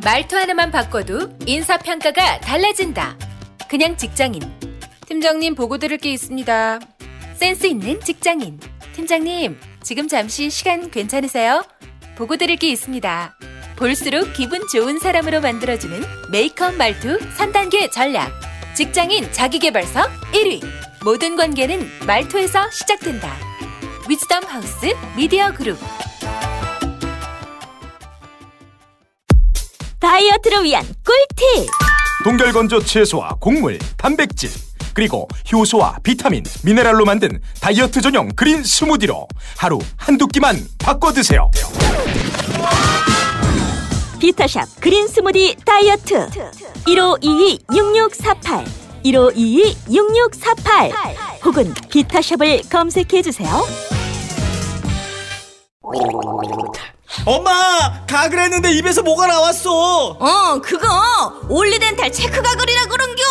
말투 하나만 바꿔도 인사평가가 달라진다. 그냥 직장인. 팀장님 보고 드릴 게 있습니다. 센스 있는 직장인. 팀장님, 지금 잠시 시간 괜찮으세요? 보고 드릴 게 있습니다. 볼수록 기분 좋은 사람으로 만들어주는 메이크업 말투 3단계 전략. 직장인 자기계발서 1위. 모든 관계는 말투에서 시작된다. 위즈덤 하우스 미디어 그룹. 다이어트를 위한 꿀팁! 동결건조 채소와 곡물, 단백질, 그리고 효소와 비타민, 미네랄로 만든 다이어트 전용 그린 스무디로 하루 한두 끼만 바꿔 드세요. 비타샵 그린 스무디 다이어트 1522-6648 1522-6648 혹은 비타샵을 검색해주세요. 엄마! 가글 했는데 입에서 뭐가 나왔어. 그거 올리덴탈 체크 가글이라 그런겨.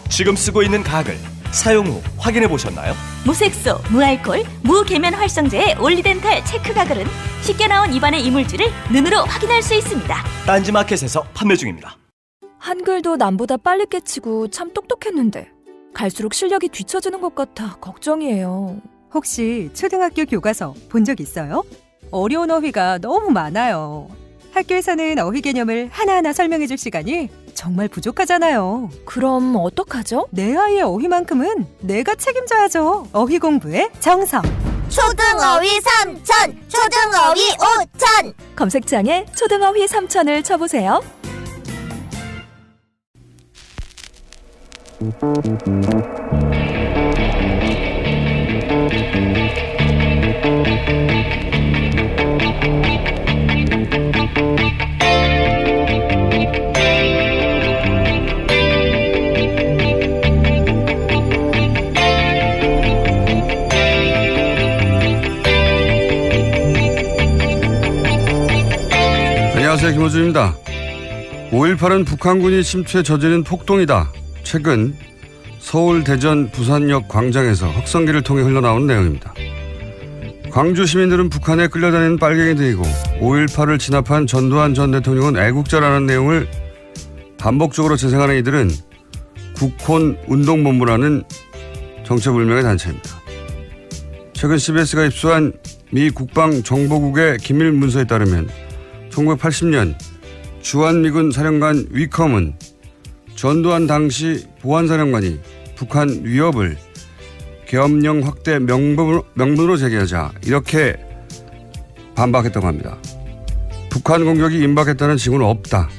지금 쓰고 있는 가글 사용 후 확인해 보셨나요? 무색소, 무알콜, 무계면 활성제의 올리덴탈 체크 가글은 쉽게 나온 입안의 이물질을 눈으로 확인할 수 있습니다. 딴지마켓에서 판매 중입니다. 한글도 남보다 빨리 깨치고 참 똑똑했는데 갈수록 실력이 뒤처지는 것 같아 걱정이에요. 혹시 초등학교 교과서 본 적 있어요? 어려운 어휘가 너무 많아요. 학교에서는 어휘 개념을 하나하나 설명해줄 시간이 정말 부족하잖아요. 그럼 어떡하죠? 내 아이의 어휘만큼은 내가 책임져야죠. 어휘 공부의 정성. 초등어휘 3000, 초등어휘 5000. 검색창에 초등어휘 3000을 쳐보세요. 안녕하세요, 김호준입니다. 5.18은 북한군이 침투에 저지른 폭동이다. 최근 서울, 대전, 부산역 광장에서 확성기를 통해 흘러나온 내용입니다. 광주 시민들은 북한에 끌려다니는 빨갱이들이고 5.18을 진압한 전두환 전 대통령은 애국자라는 내용을 반복적으로 재생하는 이들은 국혼 운동본부라는 정체불명의 단체입니다. 최근 CBS가 입수한 미 국방정보국의 기밀 문서에 따르면 1980년 주한미군 사령관 위컴은 전두환 당시 보안사령관이 북한 위협을 계엄령 확대 명분으로 제기하자 이렇게 반박했다고 합니다. 북한 공격이 임박했다는 징후는 없다.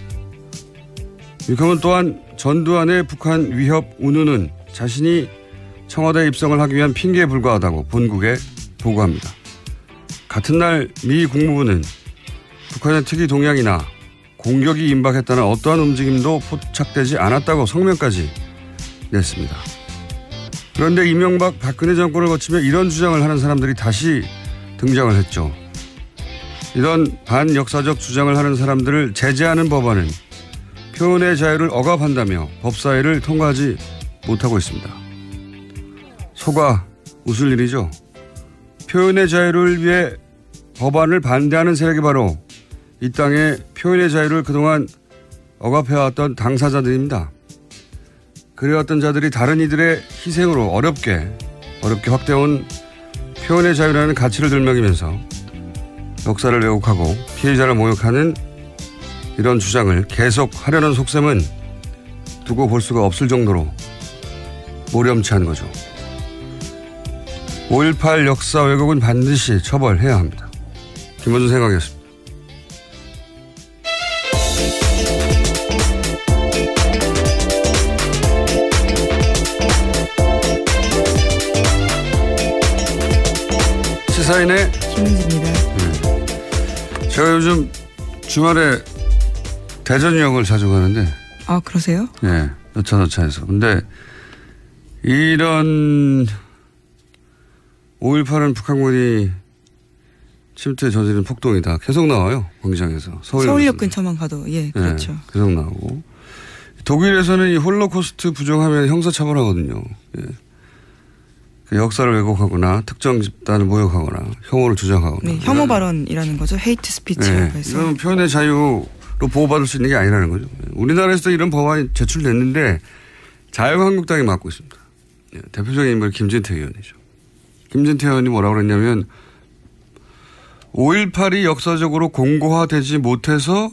위컴은 또한 전두환의 북한 위협 운운은 자신이 청와대 입성을 하기 위한 핑계에 불과하다고 본국에 보고합니다. 같은 날 미 국무부는 북한의 특이 동향이나 공격이 임박했다는 어떠한 움직임도 포착되지 않았다고 성명까지 냈습니다. 그런데 이명박 박근혜 정권을 거치며 이런 주장을 하는 사람들이 다시 등장을 했죠. 이런 반역사적 주장을 하는 사람들을 제재하는 법안은 표현의 자유를 억압한다며 법사위를 통과하지 못하고 있습니다. 속아 웃을 일이죠. 표현의 자유를 위해 법안을 반대하는 세력이 바로 이 땅의 표현의 자유를 그동안 억압해왔던 당사자들입니다. 그래왔던 자들이 다른 이들의 희생으로 어렵게 확대해온 표현의 자유라는 가치를 들먹이면서 역사를 왜곡하고 피해자를 모욕하는 이런 주장을 계속하려는 속셈은 두고 볼 수가 없을 정도로 모렴치한 거죠. 5.18 역사 왜곡은 반드시 처벌해야 합니다. 김원준 생각이었습니다. 시사인의 김은지입니다. 제가 요즘 주말에 대전역을 자주 가는데. 아, 그러세요? 네. 여차저차해서. 근데 이런 5.18은 북한군이 침투에 저지른 폭동이다. 계속 나와요. 광장에서. 서울역 근처만 가도 그렇죠. 네, 계속 나오고. 독일에서는 이 홀로코스트 부정하면 형사처벌하거든요. 예. 그 역사를 왜곡하거나 특정 집단을 모욕하거나 혐오를 주장하거나. 네, 혐오 발언이라는 거죠. 헤이트 스피치라고 해서. 이건 표현의 자유를 보호받을 수 있는 게 아니라는 거죠. 우리나라에서도 이런 법안이 제출됐는데 자유한국당이 맡고 있습니다. 대표적인 인물이 김진태 의원이죠. 김진태 의원이 뭐라고 그랬냐면 5.18이 역사적으로 공고화되지 못해서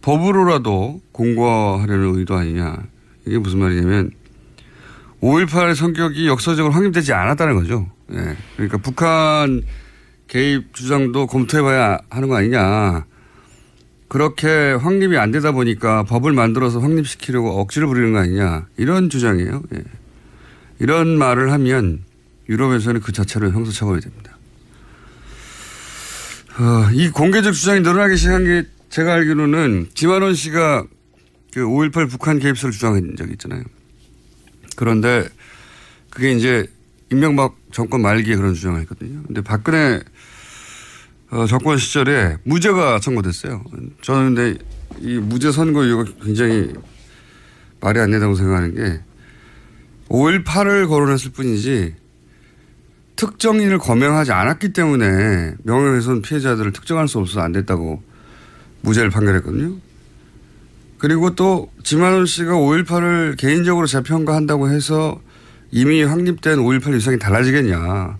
법으로라도 공고화하려는 의도 아니냐. 이게 무슨 말이냐면 5.18의 성격이 역사적으로 확립되지 않았다는 거죠. 예. 그러니까 북한 개입 주장도 검토해봐야 하는 거 아니냐. 그렇게 확립이 안 되다 보니까 법을 만들어서 확립시키려고 억지를 부리는 거 아니냐. 이런 주장이에요. 예. 이런 말을 하면 유럽에서는 그 자체로 형사처벌이 됩니다. 이 공개적 주장이 늘어나기 시작한 게 제가 알기로는 지만원 씨가 그 5.18 북한 개입설을 주장한 적이 있잖아요. 그런데 그게 이제 이명박 정권 말기에 그런 주장을 했거든요. 근데 박근혜 정권 시절에 무죄가 선고됐어요. 저는 근데 이 무죄 선고 이유가 굉장히 말이 안 된다고 생각하는 게 5.18을 거론했을 뿐이지 특정인을 거명하지 않았기 때문에 명예훼손 피해자들을 특정할 수 없어서 안 됐다고 무죄를 판결했거든요. 그리고 또 지만원 씨가 5.18을 개인적으로 재평가한다고 해서 이미 확립된 5.18 위상이 달라지겠냐.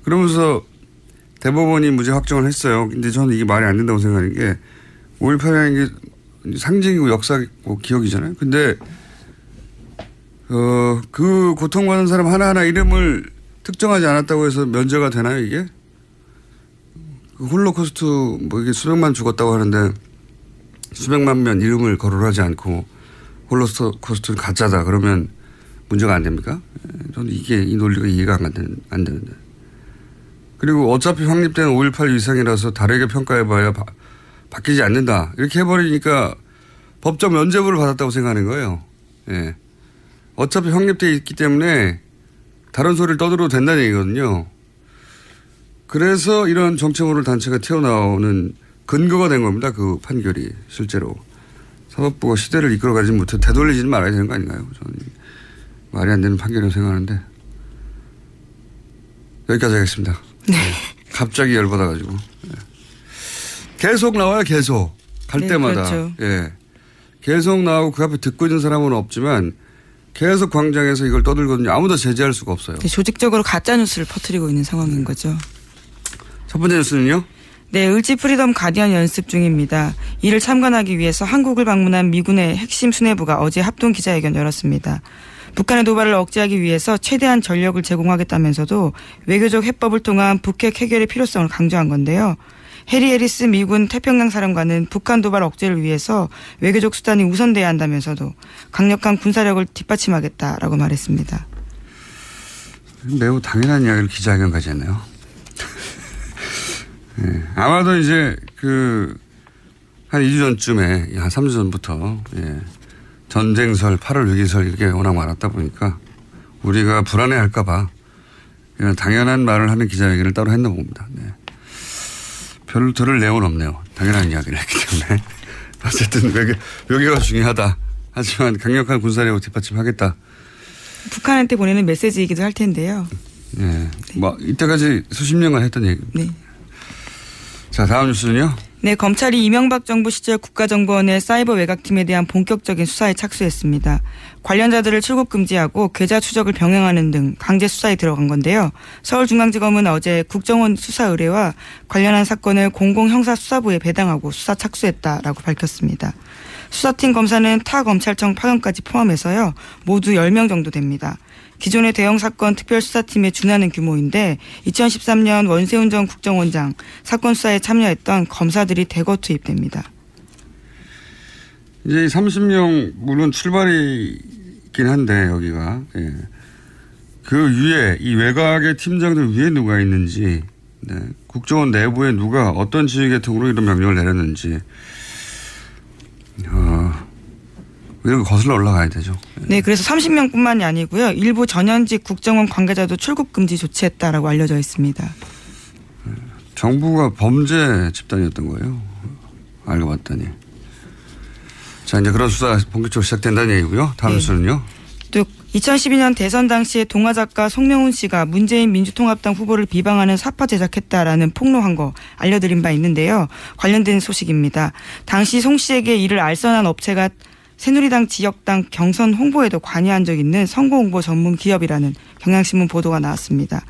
그러면서 대법원이 무죄 확정을 했어요. 근데 저는 이게 말이 안 된다고 생각하는 게 5.18이라는 게 상징이고 역사고 기억이잖아요. 근데 그 고통받는 사람 하나하나 이름을 특정하지 않았다고 해서 면제가 되나요 이게? 그 홀로코스트 뭐 이게 수백만 죽었다고 하는데 수백만 명 이름을 거론하지 않고 홀로코스트는 가짜다 그러면 문제가 안 됩니까? 저는 이 논리가 이해가 안 되는데. 그리고 어차피 확립된 5.18 위상이라서 다르게 평가해봐야 바뀌지 않는다. 이렇게 해버리니까 법적 면죄부를 받았다고 생각하는 거예요. 예. 어차피 확립되어 있기 때문에 다른 소리를 떠들어도 된다는 얘기거든요. 그래서 이런 정체모를 단체가 튀어나오는 근거가 된 겁니다. 그 판결이 실제로. 사법부가 시대를 이끌어가지 못해 되돌리지는 말아야 되는 거 아닌가요? 저는 말이 안 되는 판결이라고 생각하는데. 여기까지 하겠습니다. 네. 갑자기 열받아가지고. 계속 나와요, 계속. 갈 때마다. 그렇죠. 예. 계속 나오고 그 앞에 듣고 있는 사람은 없지만 계속 광장에서 이걸 떠들거든요. 아무도 제재할 수가 없어요. 조직적으로 가짜뉴스를 퍼뜨리고 있는 상황인 거죠. 첫 번째 뉴스는요? 네, 을지 프리덤 가디언 연습 중입니다. 이를 참관하기 위해서 한국을 방문한 미군의 핵심 수뇌부가 어제 합동 기자회견 열었습니다. 북한의 도발을 억제하기 위해서 최대한 전력을 제공하겠다면서도 외교적 해법을 통한 북핵 해결의 필요성을 강조한 건데요. 해리 해리스 미군 태평양 사령관은 북한 도발 억제를 위해서 외교적 수단이 우선돼야 한다면서도 강력한 군사력을 뒷받침하겠다라고 말했습니다. 매우 당연한 이야기를 기자회견까지 했네요. 네, 아마도 이제 한 2주 전쯤에 한 3주 전부터 전쟁설, 8월 위기설 이렇게 워낙 많았다 보니까 우리가 불안해할까 봐 이런 당연한 말을 하는 기자회견을 따로 했나 봅니다. 네. 별로 들을 내용은 없네요. 당연한 이야기를 했기 때문에. 어쨌든 외교가 중요하다. 하지만 강력한 군사력을 뒷받침하겠다. 북한한테 보내는 메시지이기도 할 텐데요. 네. 뭐 이때까지 수십 년간 했던 얘기. 네. 자, 다음 뉴스는요. 네, 검찰이 이명박 정부 시절 국가정보원의 사이버 외곽팀에 대한 본격적인 수사에 착수했습니다. 관련자들을 출국 금지하고 계좌 추적을 병행하는 등 강제 수사에 들어간 건데요. 서울중앙지검은 어제 국정원 수사 의뢰와 관련한 사건을 공공형사수사부에 배당하고 수사 착수했다라고 밝혔습니다. 수사팀 검사는 타 검찰청 파견까지 포함해서요. 모두 10명 정도 됩니다. 기존의 대형 사건 특별수사팀에 준하는 규모인데 2013년 원세훈 전 국정원장 사건 수사에 참여했던 검사들이 대거 투입됩니다. 이제 30명 물론 출발이긴 한데 여기가 그 위에 이 외곽의 팀장들 위에 누가 있는지 국정원 내부에 누가 어떤 지휘계통으로 이런 명령을 내렸는지 이렇게 거슬러 올라가야 되죠. 네, 그래서 30명뿐만이 아니고요. 일부 전현직 국정원 관계자도 출국 금지 조치했다라고 알려져 있습니다. 정부가 범죄 집단이었던 거예요. 알고 봤더니. 자, 이제 그런 수사 본격적으로 시작된다는 얘기고요. 다음 뉴스는요. 또 2012년 대선 당시에 동아작가 송명훈 씨가 문재인 민주통합당 후보를 비방하는 사파 제작했다라는 폭로한 거 알려드린 바 있는데요. 관련된 소식입니다. 당시 송 씨에게 이를 알선한 업체가 새누리당 지역당 경선 홍보에도 관여한 적 있는 선거홍보 전문 기업이라는 경향신문 보도가 나왔습니다.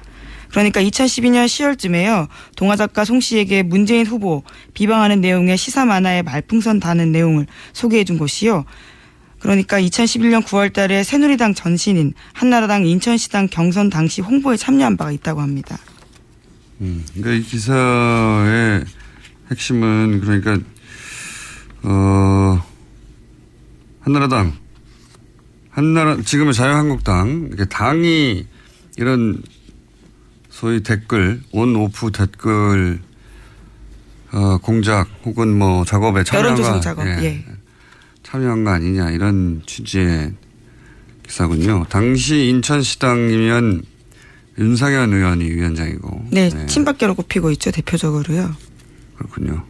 그러니까 2012년 10월쯤에요. 동아작가 송 씨에게 문재인 후보 비방하는 내용의 시사 만화에 말풍선 다는 내용을 소개해 준 곳이요. 그러니까 2011년 9월 달에 새누리당 전신인 한나라당 인천시당 경선 당시 홍보에 참여한 바가 있다고 합니다. 그러니까 이 기사의 핵심은 그러니까 지금의 자유한국당 이렇게 당이 이런 소위 댓글 온오프 댓글 공작 혹은 뭐 작업에 참여한 작업. 참여한 거 아니냐 이런 취지의 기사군요. 당시 인천시당이면 윤상현 의원이 위원장이고. 네, 친박계로 꼽히고 있죠. 대표적으로요. 그렇군요.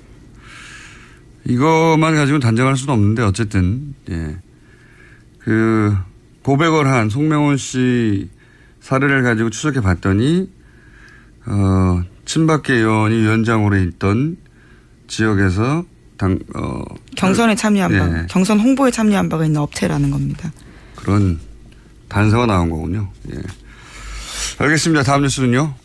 이것만 가지고 단정할 수는 없는데 어쨌든 그 고백을 한 송명훈 씨 사례를 가지고 추적해 봤더니 친박계 의원이 위원장으로 있던 지역에서 경선에 참여한 바, 경선 홍보에 참여한 바가 있는 업체라는 겁니다. 그런 단서가 나온 거군요. 알겠습니다. 다음 뉴스는요.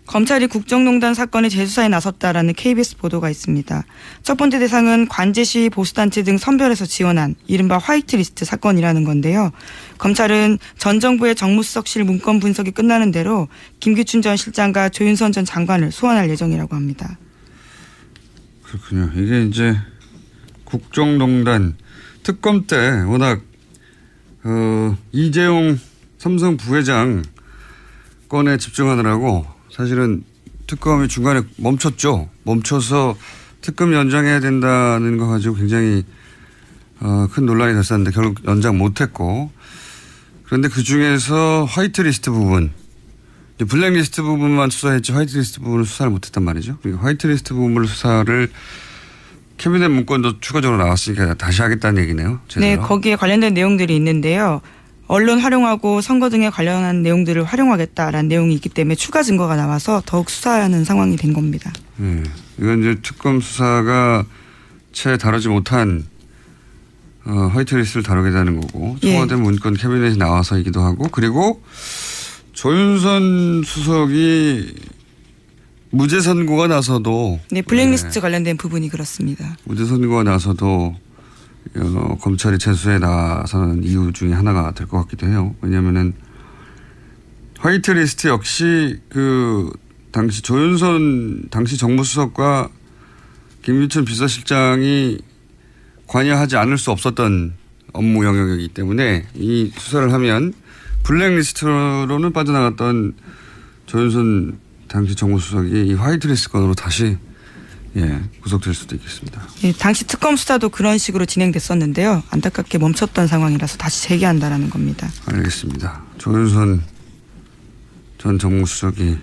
검찰이 국정농단 사건의 재수사에 나섰다라는 KBS 보도가 있습니다. 첫 번째 대상은 관제시 보수단체 등 선별해서 지원한 이른바 화이트리스트 사건이라는 건데요. 검찰은 전 정부의 정무수석실 문건 분석이 끝나는 대로 김기춘 전 실장과 조윤선 전 장관을 소환할 예정이라고 합니다. 그렇군요. 이게 이제 국정농단 특검 때 워낙 이재용 삼성 부회장 건에 집중하느라고 사실은 특검이 중간에 멈췄죠. 멈춰서 특검 연장해야 된다는 거 가지고 굉장히 큰 논란이 됐었는데 결국 연장 못했고, 그런데 그중에서 화이트리스트 부분, 블랙리스트 부분만 수사했지 화이트리스트 부분을 수사를 못했단 말이죠. 그러니까 화이트리스트 부분을 수사를 캐비넷 문건도 추가적으로 나왔으니까 다시 하겠다는 얘기네요. 제대로. 네, 거기에 관련된 내용들이 있는데요. 언론 활용하고 선거 등에 관련한 내용들을 활용하겠다라는 내용이 있기 때문에 추가 증거가 나와서 더욱 수사하는 상황이 된 겁니다. 이건 이제 특검 수사가 채 다루지 못한 화이트리스트를 다루겠다는 거고, 청와대 문건 캐비넷이 나와서이기도 하고, 그리고 조윤선 수석이 무죄 선고가 나서도 블랙리스트 관련된 부분이 그렇습니다. 무죄 선고가 나서도 검찰이 재수에 나서는 이유 중에 하나가 될 것 같기도 해요. 왜냐하면은 화이트리스트 역시 그 당시 조윤선 당시 정무수석과 김유천 비서실장이 관여하지 않을 수 없었던 업무 영역이기 때문에 이 수사를 하면 블랙리스트로는 빠져나갔던 조윤선 당시 정무수석이 이 화이트리스트 건으로 다시 구속될 수도 있겠습니다. 당시 특검 수사도 그런 식으로 진행됐었는데요. 안타깝게 멈췄던 상황이라서 다시 재개한다라는 겁니다. 알겠습니다. 조윤선 전 정무수석이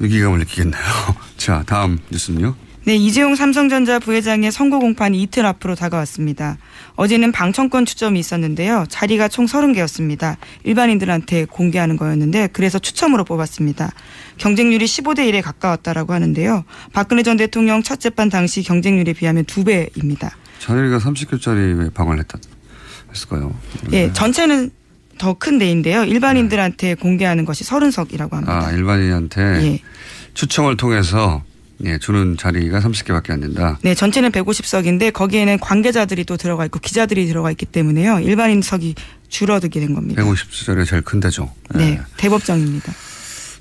위기감을 느끼겠네요. 자, 다음 뉴스는요. 네, 이재용 삼성전자 부회장의 선거 공판이 이틀 앞으로 다가왔습니다. 어제는 방청권 추첨이 있었는데요. 자리가 총 30개였습니다. 일반인들한테 공개하는 거였는데 그래서 추첨으로 뽑았습니다. 경쟁률이 15대 1에 가까웠다라고 하는데요. 박근혜 전 대통령 첫 재판 당시 경쟁률에 비하면 2배입니다. 자리가 30개짜리 왜 방을 했을까요? 전체는 더 큰 데인데요. 일반인들한테 공개하는 것이 30석이라고 합니다. 일반인한테 추첨을 통해서 주는 자리가 30개밖에 안 된다. 네, 전체는 150석인데 거기에는 관계자들이 또 들어가 있고 기자들이 들어가 있기 때문에요. 일반인석이 줄어들게 된 겁니다. 150석이 제일 큰 데죠. 네, 대법정입니다.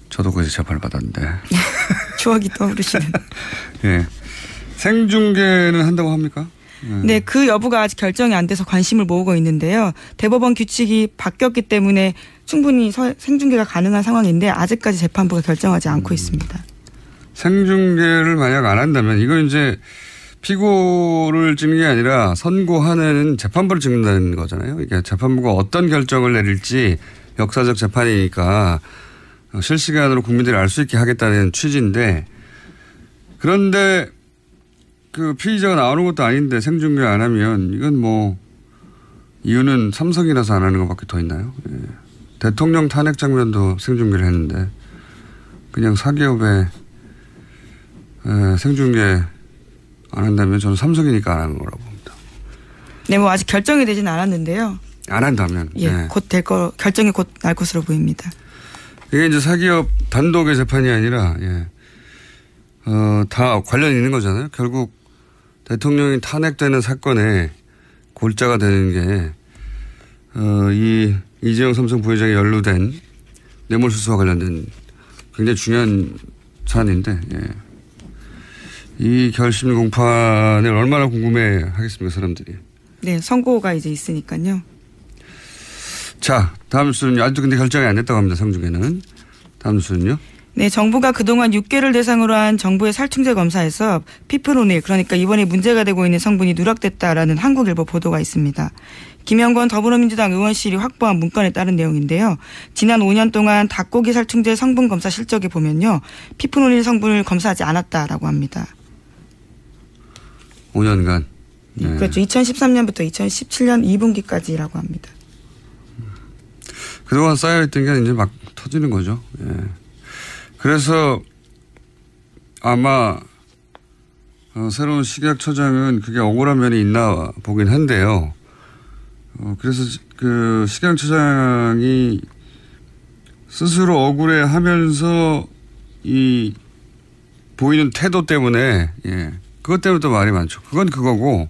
저도 거기서 재판을 받았는데. 추억이 떠오르시는. 생중계는 한다고 합니까? 네, 그 여부가 아직 결정이 안 돼서 관심을 모으고 있는데요. 대법원 규칙이 바뀌었기 때문에 충분히 생중계가 가능한 상황인데 아직까지 재판부가 결정하지 않고 있습니다. 생중계를 만약 안 한다면 이건 이제 피고를 찍는 게 아니라 선고하는 재판부를 찍는다는 거잖아요. 그러니까 재판부가 어떤 결정을 내릴지 역사적 재판이니까 실시간으로 국민들이 알 수 있게 하겠다는 취지인데, 그런데 그 피의자가 나오는 것도 아닌데 생중계 안 하면 이건 뭐 이유는 삼성이라서 안 하는 것밖에 더 있나요? 예. 대통령 탄핵 장면도 생중계를 했는데 그냥 사기업에 생중계 안 한다면 저는 삼성이니까 안 하는 거라고 봅니다. 네, 뭐 아직 결정이 되진 않았는데요. 안 한다면. 예, 곧 될 거, 결정이 곧 날 것으로 보입니다. 이게 이제 사기업 단독의 재판이 아니라, 다 관련이 있는 거잖아요. 결국 대통령이 탄핵되는 사건에 골자가 되는 게, 이재용 삼성 부회장이 연루된 뇌물수수와 관련된 굉장히 중요한 사안인데, 이 결심 공판을 얼마나 궁금해 하겠습니까, 사람들이. 네, 선고가 이제 있으니까요. 자, 다음 뉴스는요. 아직도 근데 결정이 안 됐다고 합니다, 성중에는. 다음 뉴스는요. 네, 정부가 그동안 6개를 대상으로 한 정부의 살충제 검사에서 피프로닐, 그러니까 이번에 문제가 되고 있는 성분이 누락됐다라는 한국일보 보도가 있습니다. 김영건 더불어민주당 의원실이 확보한 문건에 따른 내용인데요. 지난 5년 동안 닭고기 살충제 성분 검사 실적에 보면요. 피프로닐 성분을 검사하지 않았다라고 합니다. 5년간. 네. 그렇죠. 2013년부터 2017년 2분기까지라고 합니다. 그동안 쌓여있던 게 이제 막 터지는 거죠. 예. 그래서 아마 새로운 식약처장은 그게 억울한 면이 있나 보긴 한데요. 그래서 그 식약처장이 스스로 억울해하면서 이 보이는 태도 때문에 그것 때문에 또 말이 많죠. 그건 그거고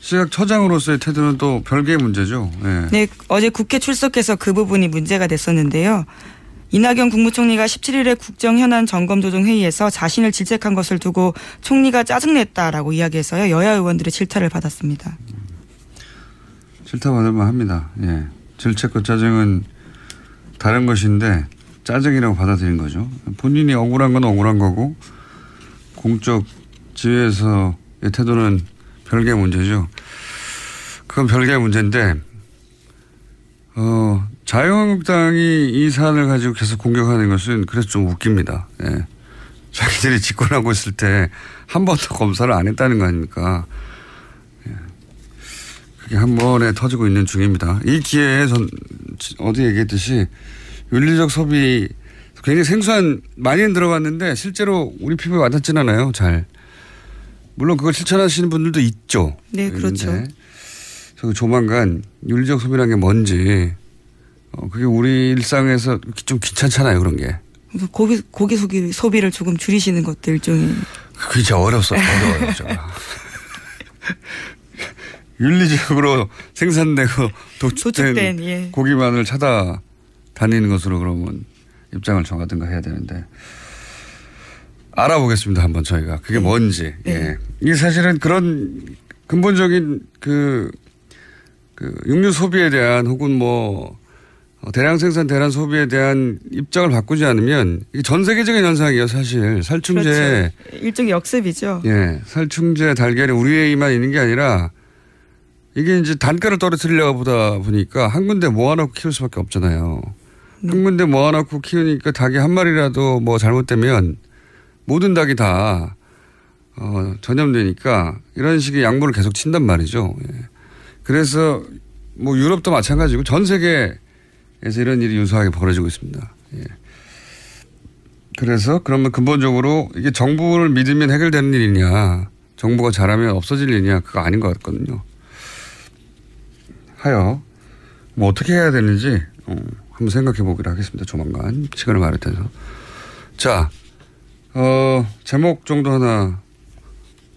식약처장으로서의 태도는 또 별개의 문제죠. 네, 어제 국회 출석해서 그 부분이 문제가 됐었는데요. 이낙연 국무총리가 17일에 국정현안 점검조정회의에서 자신을 질책한 것을 두고 총리가 짜증냈다라고 이야기해서요. 여야 의원들의 질타를 받았습니다. 질타받을 만합니다. 예. 질책과 짜증은 다른 것인데 짜증이라고 받아들인 거죠. 본인이 억울한 건 억울한 거고 공적 지위에서의 태도는 별개의 문제죠. 그건 별개의 문제인데 자유한국당이 이 사안을 가지고 계속 공격하는 것은 그래서 좀 웃깁니다. 예. 자기들이 집권하고 있을 때 한 번도 검사를 안 했다는 거 아닙니까? 예. 그게 한 번에 터지고 있는 중입니다. 이 기회에 전 어디 얘기했듯이 윤리적 소비 굉장히 생소한 많이는 들어봤는데 실제로 우리 피부에 와닿지는 않아요. 잘. 물론 그걸 실천하시는 분들도 있죠. 네, 그렇죠. 저 조만간 윤리적 소비라는 게 뭔지 그게 우리 일상에서 좀 귀찮잖아요. 그런 게. 고기 소비를 조금 줄이시는 것도 일종의. 그게 진짜 어려웠어요. 윤리적으로 생산되고 도축된 고기만을 찾아다니는 것으로 그러면 입장을 정하든가 해야 되는데 알아보겠습니다. 한번 저희가 그게 뭔지. 예. 이게 사실은 그런 근본적인 그 육류 소비에 대한 혹은 뭐 대량 생산 대량 소비에 대한 입장을 바꾸지 않으면 이게 전 세계적인 현상이에요. 사실 살충제 그렇죠. 일종의 역습이죠. 예, 살충제 달걀이 우리에만 있는 게 아니라 이게 이제 단가를 떨어뜨리려고 보다 보니까 한 군데 모아놓고 키울 수밖에 없잖아요. 한 군데 모아놓고 키우니까 닭이 한 마리라도 뭐 잘못되면 모든 닭이 다 전염되니까 이런 식의 양분을 계속 친단 말이죠. 예. 그래서 뭐 유럽도 마찬가지고 전 세계에서 이런 일이 유사하게 벌어지고 있습니다. 예. 그래서 그러면 근본적으로 이게 정부를 믿으면 해결되는 일이냐, 정부가 잘하면 없어질 일이냐, 그거 아닌 것 같거든요. 하여 뭐 어떻게 해야 되는지 한번 생각해 보기로 하겠습니다. 조만간 시간을 마련해서. 자, 제목 정도 하나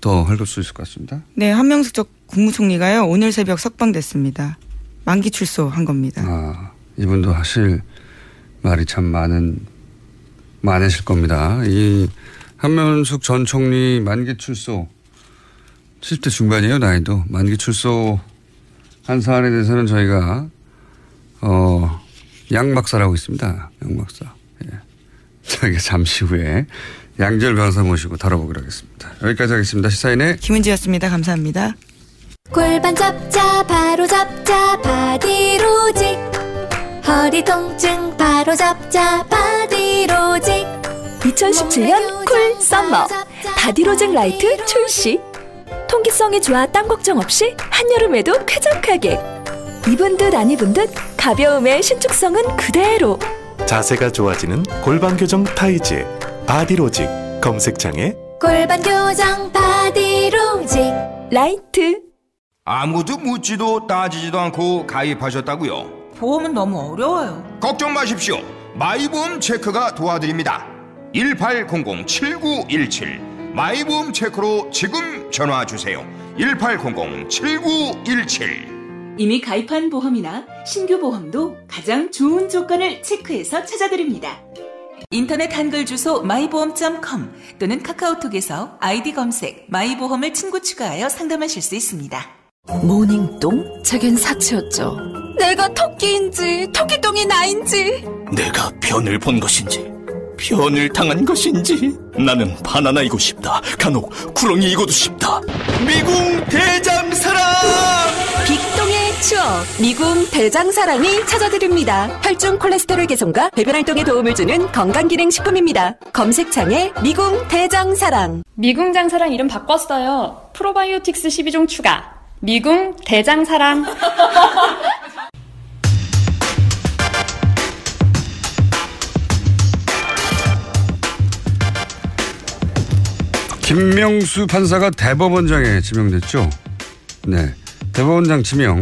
더 할 수 있을 것 같습니다. 네, 한명숙 국무총리가요 오늘 새벽 석방됐습니다. 만기 출소한 겁니다. 아, 이분도 하실 말이 참 많으실 겁니다. 이 한명숙 전 총리 만기 출소 70대 중반이에요. 나이도. 만기 출소 한 사안에 대해서는 저희가 양 박사라고 있습니다. 양 박사. 예. 저희가 잠시 후에 양지열 변호사 모시고 다뤄보기로 하겠습니다. 여기까지 하겠습니다. 시사인의 김은지였습니다. 감사합니다. 골반 잡자 바로 잡자 바디로직 허리 통증 바로 잡자 바디로직 2017년 쿨 썸머 바디로직 라이트 출시. 통기성이 좋아 땀 걱정 없이 한여름에도 쾌적하게 입은 듯 안 입은 듯 가벼움의 신축성은 그대로. 자세가 좋아지는 골반 교정 타이즈 바디로직. 검색창에 골반 교정 바디로직 라이트. 아무도 묻지도 따지지도 않고 가입하셨다고요? 보험은 너무 어려워요. 걱정 마십시오. 마이보험 체크가 도와드립니다. 1800-7917 마이보험 체크로 지금 전화주세요. 1800-7917. 이미 가입한 보험이나 신규 보험도 가장 좋은 조건을 체크해서 찾아드립니다. 인터넷 한글 주소 마이보험.com 또는 카카오톡에서 아이디 검색 마이보험을 친구 추가하여 상담하실 수 있습니다. 모닝똥? 제겐 사치였죠. 내가 토끼인지 토끼똥이 나인지, 내가 변을 본 것인지 변을 당한 것인지, 나는 바나나이고 싶다. 간혹 구렁이이고도 싶다. 미궁 대장사랑! 빅똥의 추억 미궁 대장사랑이 찾아드립니다. 혈중 콜레스테롤 개선과 배변 활동에 도움을 주는 건강기능식품입니다. 검색창에 미궁 대장사랑. 미궁 장사랑 이름 바꿨어요. 프로바이오틱스 12종 추가. 미궁 대장사랑. 김명수 판사가 대법원장에 지명됐죠. 네, 대법원장 지명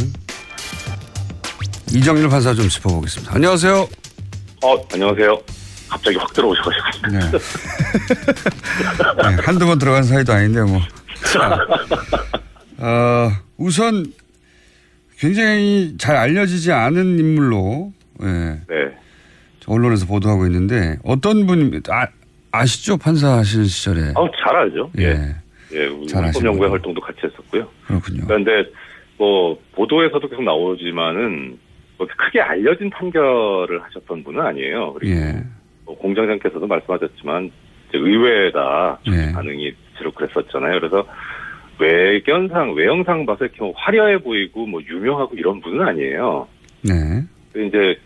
이정일 판사 좀 짚어보겠습니다. 안녕하세요. 안녕하세요. 갑자기 확 들어오셔가지고. 네. 네, 한두 번 들어간 사이도 아닌데 뭐. 우선 굉장히 잘 알려지지 않은 인물로 네. 언론에서 보도하고 있는데 어떤 분입니까? 아시죠? 판사 하실 시절에. 잘 알죠. 예. 헌법연구회 활동도 같이 했었고요. 그렇군요. 그런데 보도에서도 계속 나오지만은 크게 알려진 판결을 하셨던 분은 아니에요. 그리고 공장장께서도 말씀하셨지만 의외다 반응이 지로 그랬었잖아요. 그래서 외형상 봐서 이렇게 화려해 보이고 유명하고 이런 분은 아니에요. 네. 이제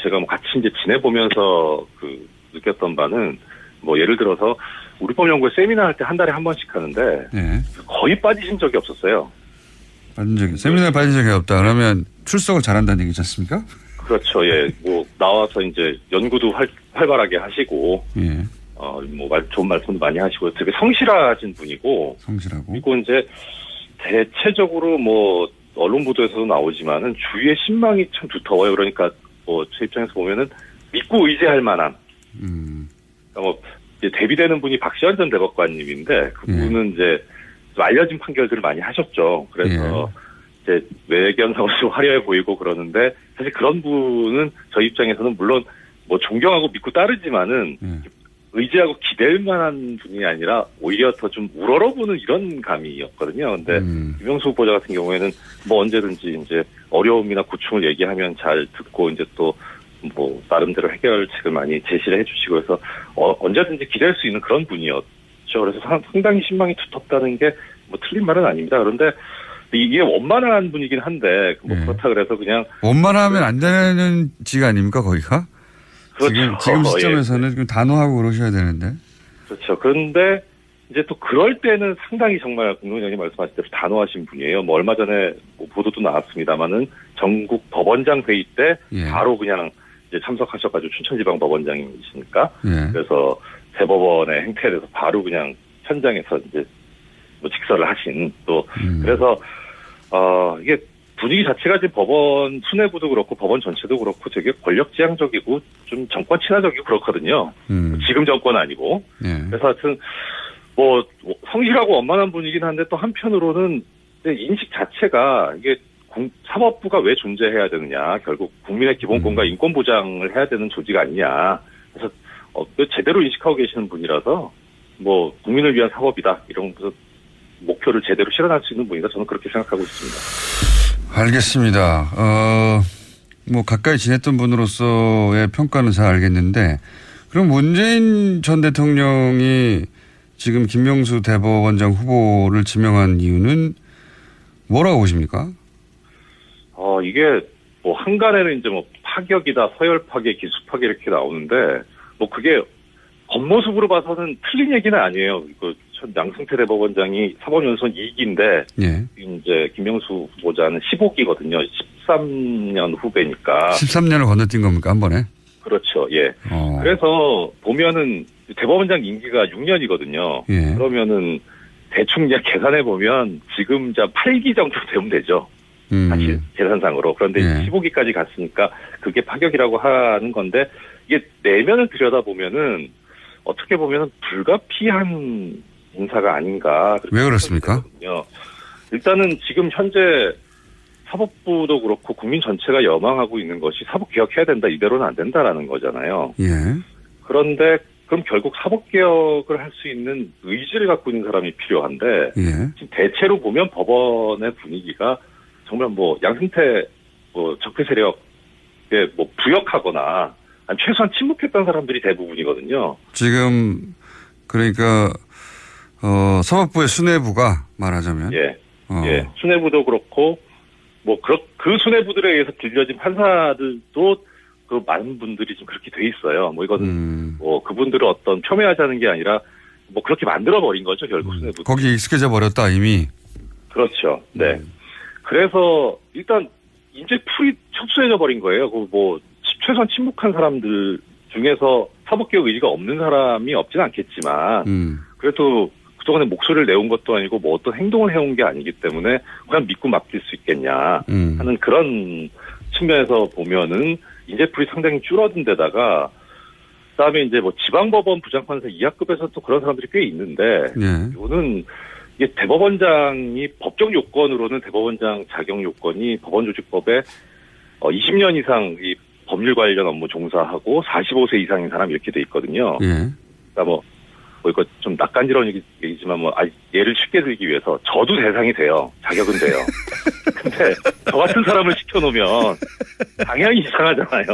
제가 같이 이제 지내보면서 느꼈던 바는 예를 들어서 우리 법연구회 세미나 할 때 한 달에 한 번씩 하는데 거의 빠지신 적이 없었어요. 세미나에 빠진 적이 없다. 그러면 출석을 잘한다는 얘기지 않습니까? 그렇죠. 예. 나와서 이제 연구도 활발하게 하시고, 좋은 말씀도 많이 하시고, 되게 성실하신 분이고, 그리고 이제 대체적으로 언론 보도에서도 나오지만은 주위의 신망이 참 두터워요. 그러니까 제 입장에서 보면은 믿고 의지할 만한. 그러니까 이제 대비되는 분이 박시환 전 대법관님인데 그분은 이제 좀 알려진 판결들을 많이 하셨죠. 그래서 이제 외견상으로 좀 화려해 보이고 그러는데 사실 그런 분은 저희 입장에서는 물론 존경하고 믿고 따르지만은 의지하고 기댈 만한 분이 아니라 오히려 더 좀 우러러보는 이런 감이었거든요. 근데 김명수 후보자 같은 경우에는 언제든지 이제 어려움이나 고충을 얘기하면 잘 듣고 이제 또 나름대로 해결책을 많이 제시를 해주시고 해서 언제든지 기댈 수 있는 그런 분이었죠. 그래서 상당히 신망이 두텁다는 게 틀린 말은 아닙니다. 그런데 이게 원만한 분이긴 한데 그렇다 그래서 그냥 원만하면 안 되는 직 아닙니까 거기가? 그렇죠. 지금 시점에서는 좀 단호하고 그러셔야 되는데. 그렇죠. 그런데 이제 또 그럴 때는 상당히 정말 공동장님 말씀하신 대로 단호하신 분이에요. 얼마 전에 보도도 나왔습니다만은 전국 법원장 회의 때 바로 그냥 이제 참석하셔가지고 춘천지방법원장이시니까 그래서 대법원의 행태에 대해서 바로 그냥 현장에서 이제 직설을 하신 또 그래서 이게 분위기 자체가 지금 법원 수뇌부도 그렇고 법원 전체도 그렇고 되게 권력지향적이고 좀 정권 친화적이고 그렇거든요. 지금 정권은 아니고 그래서 하여튼 성실하고 원만한 분이긴 한데 또 한편으로는 인식 자체가 이게 사법부가 왜 존재해야 되느냐. 결국 국민의 기본권과 인권 보장을 해야 되는 조직 아니냐. 그래서 제대로 인식하고 계시는 분이라서 국민을 위한 사법이다. 이런 목표를 제대로 실현할 수 있는 분이다. 저는 그렇게 생각하고 있습니다. 알겠습니다. 가까이 지냈던 분으로서의 평가는 잘 알겠는데 그럼 문재인 전 대통령이 지금 김명수 대법원장 후보를 지명한 이유는 뭐라고 보십니까? 이게 한간에는 이제 파격이다, 서열 파괴, 기수 파괴 이렇게 나오는데 그게 겉모습으로 봐서는 틀린 얘기는 아니에요. 양승태 대법원장이 사법연수원 2기인데 예. 이제 김명수 후보자는 15기거든요. 13년 후배니까. 13년을 건너뛴 겁니까 한 번에? 그렇죠. 예. 그래서 보면은 대법원장 임기가 6년이거든요. 예. 그러면은 대충 그냥 계산해 보면 지금 8기 정도 되면 되죠. 사실 계산상으로. 그런데 15기까지 갔으니까 그게 파격이라고 하는 건데 이게 내면을 들여다보면은 어떻게 보면은 불가피한 인사가 아닌가. 왜 그렇습니까? 일단은 지금 현재 사법부도 그렇고 국민 전체가 염원하고 있는 것이 사법개혁해야 된다. 이대로는 안 된다라는 거잖아요. 예. 그런데 그럼 결국 사법개혁을 할 수 있는 의지를 갖고 있는 사람이 필요한데 예. 지금 대체로 보면 법원의 분위기가 정말 뭐 양승태 뭐 적폐 세력에 뭐 부역하거나 아니 최소한 침묵했던 사람들이 대부분이거든요. 지금 그러니까 사법부의 수뇌부가 말하자면 예, 예, 수뇌부도 그렇고 뭐 그 수뇌부들에 의해서 길려진 판사들도 그 많은 분들이 지금 그렇게 돼 있어요. 뭐 이거는 뭐 그분들을 어떤 폄훼하자는 게 아니라 뭐 그렇게 만들어 버린 거죠 결국 수뇌부. 거기에 익숙해져 버렸다 이미. 그렇죠. 네. 그래서 일단 이제 풀이 척수해져 버린 거예요. 그 뭐 최소한 침묵한 사람들 중에서 사법개혁 의지가 없는 사람이 없지는 않겠지만 그래도 그동안에 목소리를 내온 것도 아니고 뭐 어떤 행동을 해온 게 아니기 때문에 그냥 믿고 맡길 수 있겠냐 하는 그런 측면에서 보면은 인재풀이 상당히 줄어든 데다가 그다음에 이제 뭐 지방법원 부장판사 이하급에서 또 그런 사람들이 꽤 있는데 이거는 이게 대법원장이 법적 요건으로는 대법원장 자격 요건이 법원조직법에 20년 이상 이 법률 관련 업무 종사하고 45세 이상인 사람 이렇게 돼 있거든요. 그러니까 뭐 이거 좀 낯간지러운 얘기지만 예를 쉽게 들기 위해서 저도 대상이 돼요. 자격은 돼요. 근데 저 같은 사람을 시켜놓으면 당연히 이상하잖아요.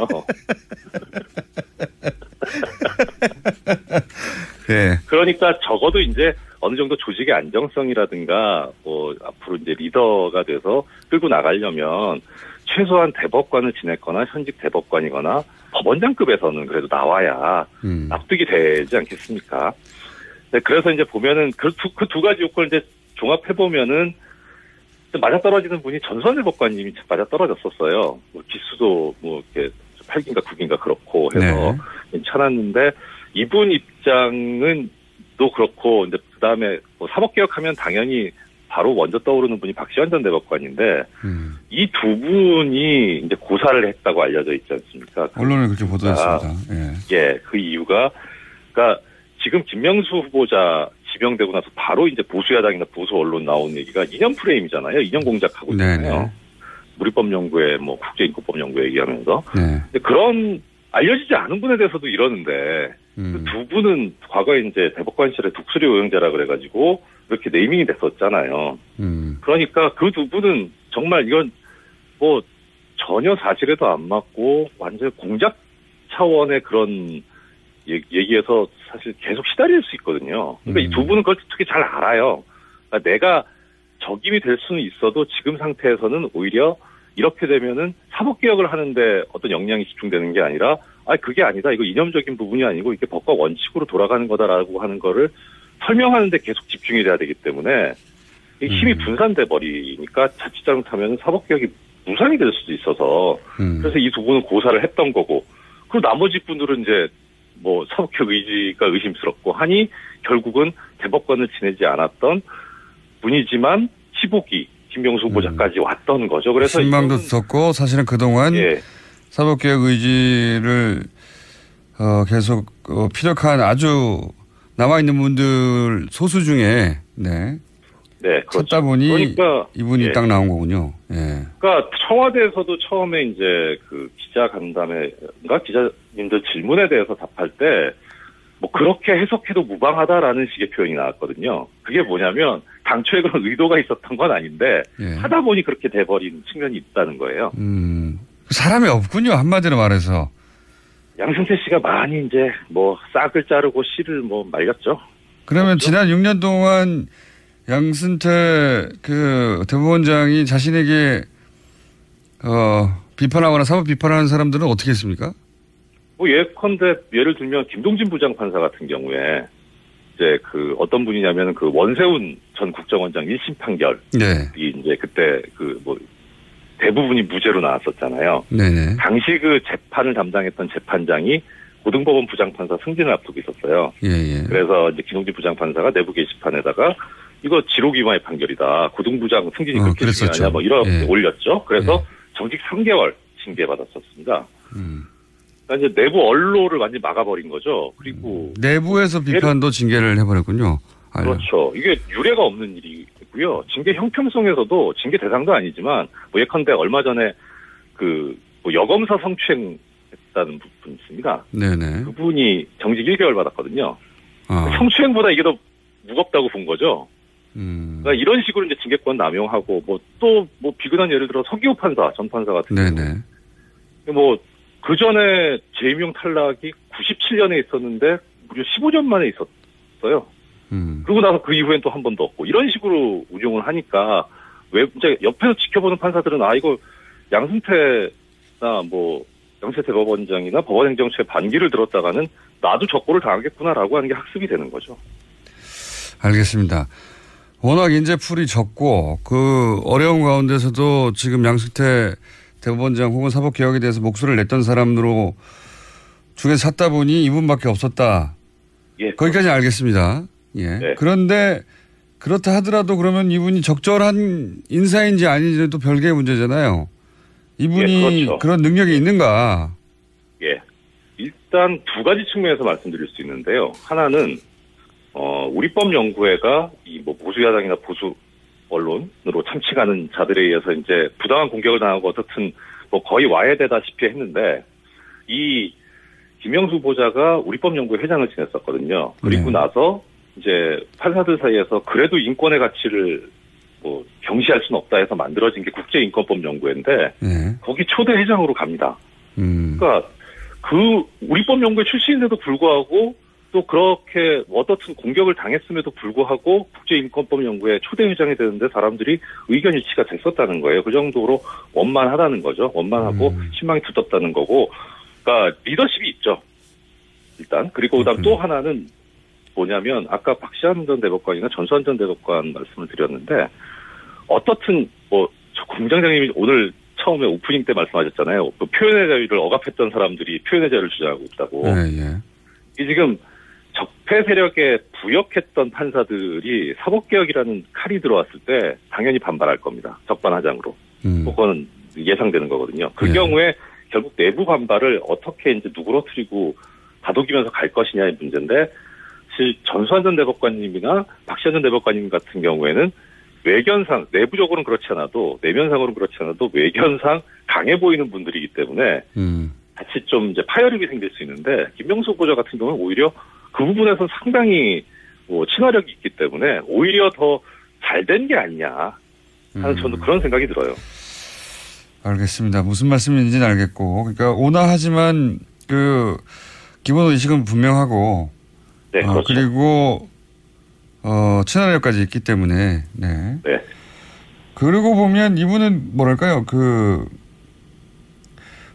네. 그러니까 적어도 이제 어느 정도 조직의 안정성이라든가 뭐 앞으로 이제 리더가 돼서 끌고 나가려면 최소한 대법관을 지냈거나 현직 대법관이거나 법원장급에서는 그래도 나와야 납득이 되지 않겠습니까? 네, 그래서 이제 보면은 그 두 가지 요건을 이제 종합해 보면은 맞아떨어지는 분이 전수환 대법관님이 맞아떨어졌었어요. 뭐 기수도 뭐 이렇게 8기인가 9기인가 그렇고 해서 괜찮았는데 이분 입장은 또 그렇고 이제 그다음에 뭐 사법개혁하면 당연히 바로 먼저 떠오르는 분이 박시환 전 대법관인데 이 두 분이 이제 고사를 했다고 알려져 있지 않습니까? 언론에 그렇게 보도했습니다. 예, 그 이유가 그러니까 지금 김명수 후보자 지명되고 나서 바로 이제 보수야당이나 보수 언론 나온 얘기가 이념 프레임이잖아요. 이념 공작하고 있잖아요. 무리법연구회, 뭐 국제인권법연구회 얘기하면서. 근데 그런 알려지지 않은 분에 대해서도 이러는데 그 두 분은 과거에 이제 대법관실의 독수리 오형제라 그래가지고 이렇게 네이밍이 됐었잖아요. 그러니까 그 두 분은 정말 이건 뭐 전혀 사실에도 안 맞고 완전 공작 차원의 그런 얘기에서 사실 계속 시달릴 수 있거든요. 그러니까 이 두 분은 그걸 특히 잘 알아요. 그러니까 내가 적임이 될 수는 있어도 지금 상태에서는 오히려 이렇게 되면은 사법개혁을 하는데 어떤 역량이 집중되는 게 아니라 그게 아니다. 이거 이념적인 부분이 아니고 이게 법과 원칙으로 돌아가는 거다라고 하는 거를 설명하는 데 계속 집중이 돼야 되기 때문에 힘이 분산돼 버리니까 자칫 잘못하면 사법개혁이 무산이 될 수도 있어서 그래서 이 두 분은 고사를 했던 거고 그리고 나머지 분들은 이제 뭐 사법개혁 의지가 의심스럽고 하니 결국은 대법관을 지내지 않았던 분이지만 15기 김명수 후보자까지 왔던 거죠. 그래서 신망도 썼고 사실은 그동안 사법개혁 의지를 계속 피력한 아주 남아있는 분들 소수 중에 그렇죠. 찾다 보니 그러니까, 이분이 딱 나온 거군요. 그러니까 청와대에서도 처음에 이제 그 기자 간담회인가 기자님들 질문에 대해서 답할 때 뭐 그렇게 해석해도 무방하다라는 식의 표현이 나왔거든요. 그게 뭐냐면 당초에 그런 의도가 있었던 건 아닌데 하다 보니 그렇게 돼버린 측면이 있다는 거예요. 사람이 없군요. 한마디로 말해서. 양승태 씨가 많이 이제 뭐 싹을 자르고 씨를 뭐 말렸죠. 그러면 없죠? 지난 6년 동안 양승태 그 대법원장이 자신에게 비판하거나 사법 비판하는 사람들은 어떻게 했습니까? 뭐 예컨대 예를 들면 김동진 부장판사 같은 경우에 이제 그 어떤 분이냐면 그 원세훈 전 국정원장 1심 판결. 네. 이 이제 그때 그 뭐 대부분이 무죄로 나왔었잖아요. 네네. 당시 그 재판을 담당했던 재판장이 고등법원 부장판사 승진을 앞두고 있었어요. 예. 그래서 이제 김홍진 부장판사가 내부 게시판에다가 이거 지록위반의 판결이다. 고등부장 승진이 그렇게 중요하냐 뭐 이렇게 올렸죠. 그래서 정직 3개월 징계받았었습니다. 그러니까 이제 내부 언론을 완전히 막아버린 거죠. 그리고 내부에서 비판도 징계를 해버렸군요. 그렇죠. 이게 유례가 없는 일이고요. 징계 형평성에서도 징계 대상도 아니지만 뭐 예컨대 얼마 전에 그 뭐 여검사 성추행했다는 부분이 있습니다. 네네. 그분이 정직 1개월 받았거든요. 성추행보다 이게 더 무겁다고 본 거죠. 그러니까 이런 식으로 이제 징계권 남용하고 뭐 또 뭐 비근한 예를 들어 서기호 판사 전 판사 같은 네네. 뭐 그 전에 재임용 탈락이 97년에 있었는데 무려 15년 만에 있었어요. 그러고 나서 그 이후엔 또 한 번도 없고 이런 식으로 운용을 하니까 왜 이제 옆에서 지켜보는 판사들은 이거 양승태나 뭐 양승태 대법원장이나 법원행정처의 반기를 들었다가는 나도 적고를 당하겠구나라고 하는 게 학습이 되는 거죠. 알겠습니다. 워낙 인재풀이 적고 그 어려운 가운데서도 지금 양승태 대법원장 혹은 사법개혁에 대해서 목소리를 냈던 사람으로 중에서 찾다 보니 이분밖에 없었다. 예. 거기까지 알겠습니다. 예. 네. 그런데 그렇다 하더라도 그러면 이분이 적절한 인사인지 아닌지는 또 별개의 문제잖아요. 이분이 그렇죠. 그런 능력이 있는가? 예. 일단 두 가지 측면에서 말씀드릴 수 있는데요. 하나는 우리법연구회가 이 뭐 보수 야당이나 보수 언론으로 참칭하는 자들에 의해서 이제 부당한 공격을 당하고 어떻든 뭐 거의 와해되다시피 했는데 이 김영수 후보자가 우리법연구회 회장을 지냈었거든요. 그리고 나서 이제 판사들 사이에서 그래도 인권의 가치를 뭐 경시할 수는 없다 해서 만들어진 게 국제인권법연구회인데 거기 초대 회장으로 갑니다. 그러니까 그 우리법연구회 출신인데도 불구하고 또 그렇게 어떻든 공격을 당했음에도 불구하고 국제인권법연구회 초대 회장이 되는데 사람들이 의견 일치가 됐었다는 거예요. 그 정도로 원만하다는 거죠. 원만하고 신망이 두텁다는 거고, 그러니까 리더십이 있죠. 일단 그리고 그다음 또 하나는 뭐냐면 아까 박시환 전 대법관이나 전수환 전 대법관 말씀을 드렸는데 어떻든 뭐 공장장님이 오늘 처음에 오프닝 때 말씀하셨잖아요. 그 표현의 자유를 억압했던 사람들이 표현의 자유를 주장하고 있다고. 이 지금 적폐 세력에 부역했던 판사들이 사법개혁이라는 칼이 들어왔을 때 당연히 반발할 겁니다. 적반하장으로. 그거는 예상되는 거거든요. 그 경우에 결국 내부 반발을 어떻게 이제 누그러뜨리고 다독이면서 갈 것이냐의 문제인데 사실 전수환 전 대법관님이나 박시환 전 대법관님 같은 경우에는 외견상 내부적으로는 그렇지 않아도 내면상으로는 그렇지 않아도 외견상 강해 보이는 분들이기 때문에 같이 좀 이제 파열음이 생길 수 있는데 김명수 후보자 같은 경우는 오히려 그 부분에서 상당히 뭐 친화력이 있기 때문에 오히려 더 잘 된 게 아니냐 하는 저는 그런 생각이 들어요. 알겠습니다. 무슨 말씀인지는 알겠고, 그러니까 온화하지만 그 기본 의식은 분명하고, 네, 그렇죠. 그리고 친화력까지 있기 때문에, 네. 그러고 보면 이분은 뭐랄까요, 그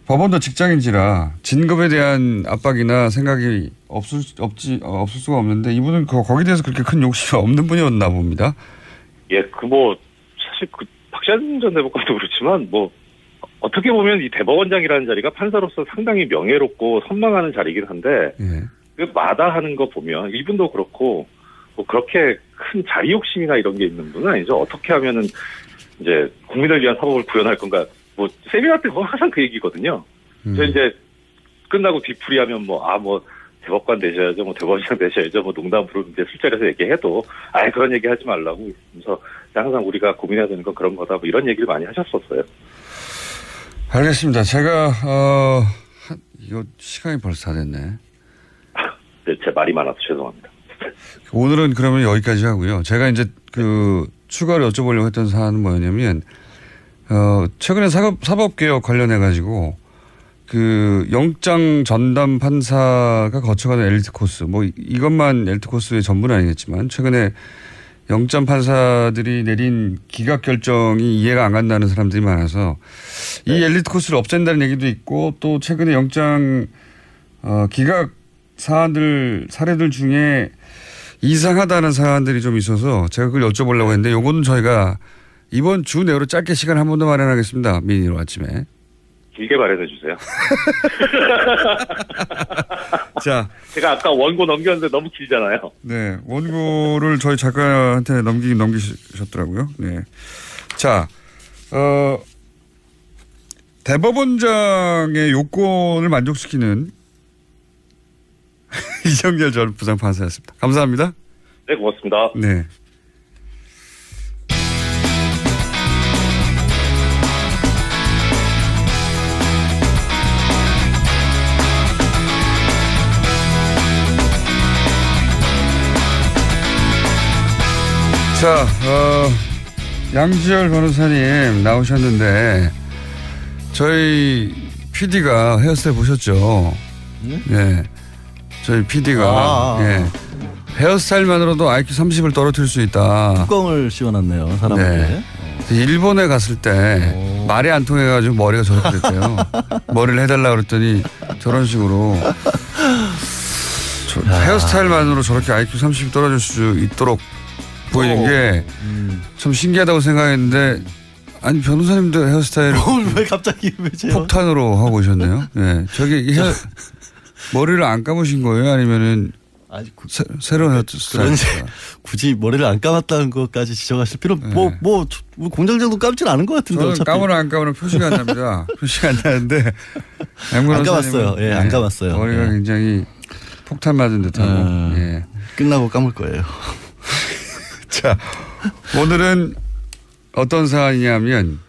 법원도 직장인지라 진급에 대한 압박이나 생각이 없을 수가 없는데 이분은 거기에 대해서 그렇게 큰 욕심이 없는 분이었나 봅니다. 예, 사실 박시환 전 대법관도 그렇지만 어떻게 보면 이 대법원장이라는 자리가 판사로서 상당히 명예롭고 선망하는 자리이긴 한데 그 마다하는 거 보면 이분도 그렇고 그렇게 큰 자리 욕심이나 이런 게 있는 분은 아니죠. 어떻게 하면은 이제 국민을 위한 사법을 구현할 건가. 세미나 때 항상 그 얘기거든요. 저 이제 끝나고 뒤풀이하면 대법관 되셔야죠, 대법원장 되셔야죠, 농담으로 이제 술자리에서 얘기해도, 그런 얘기 하지 말라고. 그래서 항상 우리가 고민해야 되는 건 그런 거다, 이런 얘기를 많이 하셨었어요. 알겠습니다. 제가, 이거 시간이 벌써 다 됐네. 네, 제 말이 많아서 죄송합니다. 오늘은 그러면 여기까지 하고요. 제가 이제 추가로 여쭤보려고 했던 사안은 뭐였냐면, 최근에 사법개혁 관련해가지고, 영장 전담 판사가 거쳐가는 엘리트 코스, 이것만 엘리트 코스의 전부는 아니겠지만, 최근에 영장 판사들이 내린 기각 결정이 이해가 안 간다는 사람들이 많아서, 이 엘리트 코스를 없앤다는 얘기도 있고, 또 최근에 영장, 기각 사례들 중에 이상하다는 사안들이 좀 있어서 제가 그걸 여쭤보려고 했는데 요거는 저희가 이번 주 내로 짧게 시간 한 번 더 마련하겠습니다. 미니로 아침에. 길게 마련해 주세요. 자, 제가 아까 원고 넘겼는데 너무 길잖아요. 네, 원고를 저희 작가한테 넘기셨더라고요. 네, 자, 대법원장의 요건을 만족시키는 이정열 전 부장판사였습니다. 감사합니다. 네, 고맙습니다. 네. 자, 양지열 변호사님 나오셨는데 저희 PD가 헤어스타일 보셨죠? 네. 저희 PD가 예. 헤어스타일만으로도 IQ 30을 떨어뜨릴 수 있다. 뚜껑을 씌워놨네요, 사람에게. 네. 일본에 갔을 때 말이 안 통해가지고 머리가 저렇게 됐대요. 머리를 해달라고 그랬더니 저런 식으로 헤어스타일만으로 저렇게 IQ 30이 떨어질 수 있도록 보이는 게 참 신기하다고 생각했는데 아니 변호사님도 헤어스타일을 왜 갑자기 왜요? 폭탄으로 하고 오셨네요. 네. 저기 머리를 안 감으신 거예요? 아니면은 새로운 헤어스타일? 굳이 머리를 안 감았다는 것까지 지적하실 필요 뭐 공장장도 감지는 않은 것 같은데. 저는 감으나 안 감으나 표시가 안 납니다. 표시가 안 나는데 안 감았어요. 예, 안 감았어요. 머리가 굉장히 폭탄 맞은 듯하고. 예. 끝나고 감을 거예요. 자, 오늘은 어떤 사안이냐면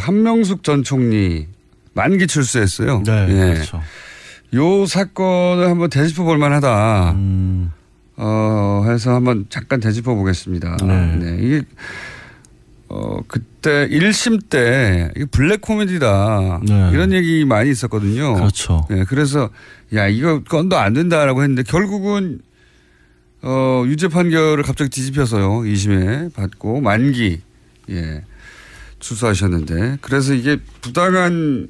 한명숙 전 총리 만기 출소했어요. 네, 예. 그렇죠. 요 사건을 한번 되짚어 볼 만하다. 해서 한번 잠깐 되짚어 보겠습니다. 네. 네. 이게 그때 1심 때 이게 블랙 코미디다. 네. 이런 얘기 많이 있었거든요. 그렇죠. 네, 그래서 야 이거 건도 안 된다라고 했는데 결국은 유죄 판결을 갑자기 뒤집혀서요. 2심에 받고 만기 출소하셨는데 그래서 이게 부당한